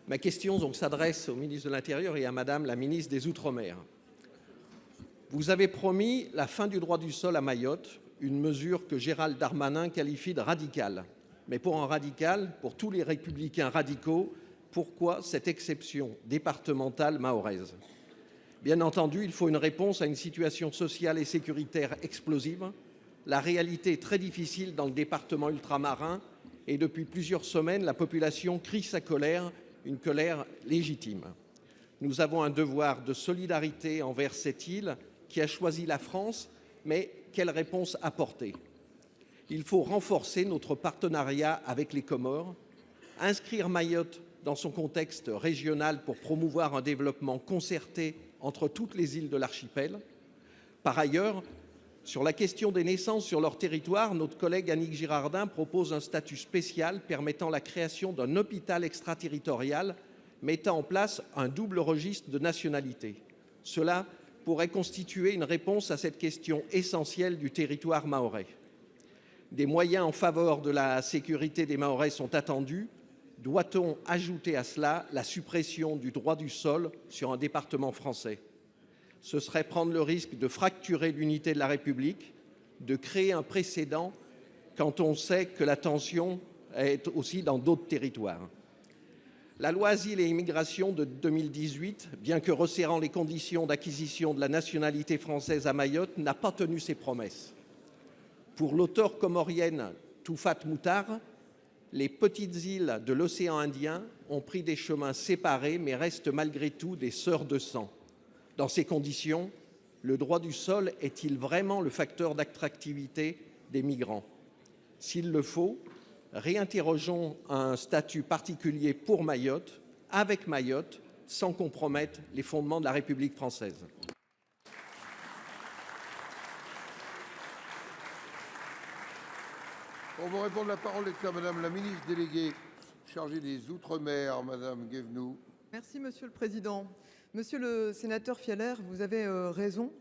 Ma question donc s'adresse au ministre de l'Intérieur et à Madame la ministre des Outre-mer. Vous avez promis la fin du droit du sol à Mayotte, une mesure que Gérald Darmanin qualifie de radicale. Mais pour un radical, pour tous les républicains radicaux, pourquoi cette exception départementale mahoraise? Bien entendu, il faut une réponse à une situation sociale et sécuritaire explosive. La réalité est très difficile dans le département ultramarin et depuis plusieurs semaines, la population crie sa colère, une colère légitime. Nous avons un devoir de solidarité envers cette île qui a choisi la France, mais quelle réponse apporter? Il faut renforcer notre partenariat avec les Comores, inscrire Mayotte dans son contexte régional pour promouvoir un développement concerté entre toutes les îles de l'archipel. Par ailleurs, sur la question des naissances sur leur territoire, notre collègue Annick Girardin propose un statut spécial permettant la création d'un hôpital extraterritorial mettant en place un double registre de nationalité. Cela pourrait constituer une réponse à cette question essentielle du territoire mahorais. Des moyens en faveur de la sécurité des Mahorais sont attendus. Doit-on ajouter à cela la suppression du droit du sol sur un département français? Ce serait prendre le risque de fracturer l'unité de la République, de créer un précédent quand on sait que la tension est aussi dans d'autres territoires. La loi Asile et Immigration de 2018, bien que resserrant les conditions d'acquisition de la nationalité française à Mayotte, n'a pas tenu ses promesses. Pour l'auteure comorienne Toufat Moutar, les petites îles de l'océan Indien ont pris des chemins séparés mais restent malgré tout des sœurs de sang. Dans ces conditions, le droit du sol est-il vraiment le facteur d'attractivité des migrants? S'il le faut, réinterrogeons un statut particulier pour Mayotte, avec Mayotte, sans compromettre les fondements de la République française. Pour vous répondre, la parole est à Madame la ministre déléguée chargée des Outre-mer, Madame Guévenoux. Merci Monsieur le Président. Monsieur le sénateur Fialaire, vous avez raison.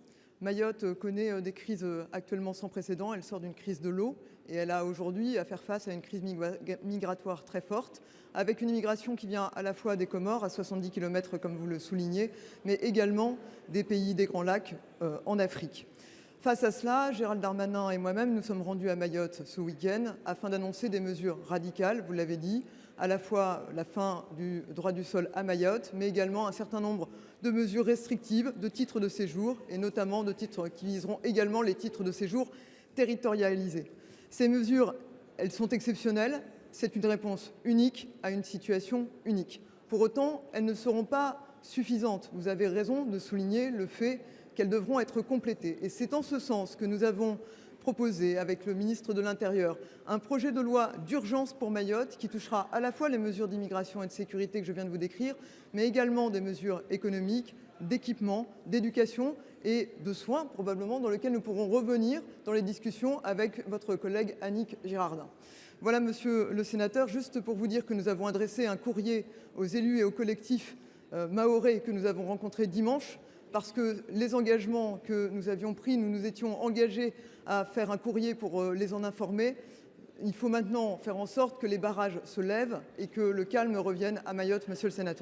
Mayotte connaît des crises actuellement sans précédent. Elle sort d'une crise de l'eau et elle a aujourd'hui à faire face à une crise migratoire très forte, avec une immigration qui vient à la fois des Comores, à 70 km comme vous le soulignez, mais également des pays des Grands Lacs en Afrique. Face à cela, Gérald Darmanin et moi-même nous sommes rendus à Mayotte ce week-end afin d'annoncer des mesures radicales, vous l'avez dit, à la fois la fin du droit du sol à Mayotte, mais également un certain nombre de mesures restrictives de titres de séjour, et notamment de titres qui viseront également les titres de séjour territorialisés. Ces mesures, elles sont exceptionnelles, c'est une réponse unique à une situation unique. Pour autant, elles ne seront pas suffisantes. Vous avez raison de souligner le fait qu'elles devront être complétées. Et c'est en ce sens que nous avons proposé avec le ministre de l'Intérieur un projet de loi d'urgence pour Mayotte qui touchera à la fois les mesures d'immigration et de sécurité que je viens de vous décrire, mais également des mesures économiques, d'équipement, d'éducation et de soins probablement dans lesquels nous pourrons revenir dans les discussions avec votre collègue Annick Girardin. Voilà, monsieur le sénateur, juste pour vous dire que nous avons adressé un courrier aux élus et aux collectifs mahorais que nous avons rencontrés dimanche, parce que les engagements que nous avions pris, nous nous étions engagés à faire un courrier pour les en informer. Il faut maintenant faire en sorte que les barrages se lèvent et que le calme revienne à Mayotte, monsieur le sénateur.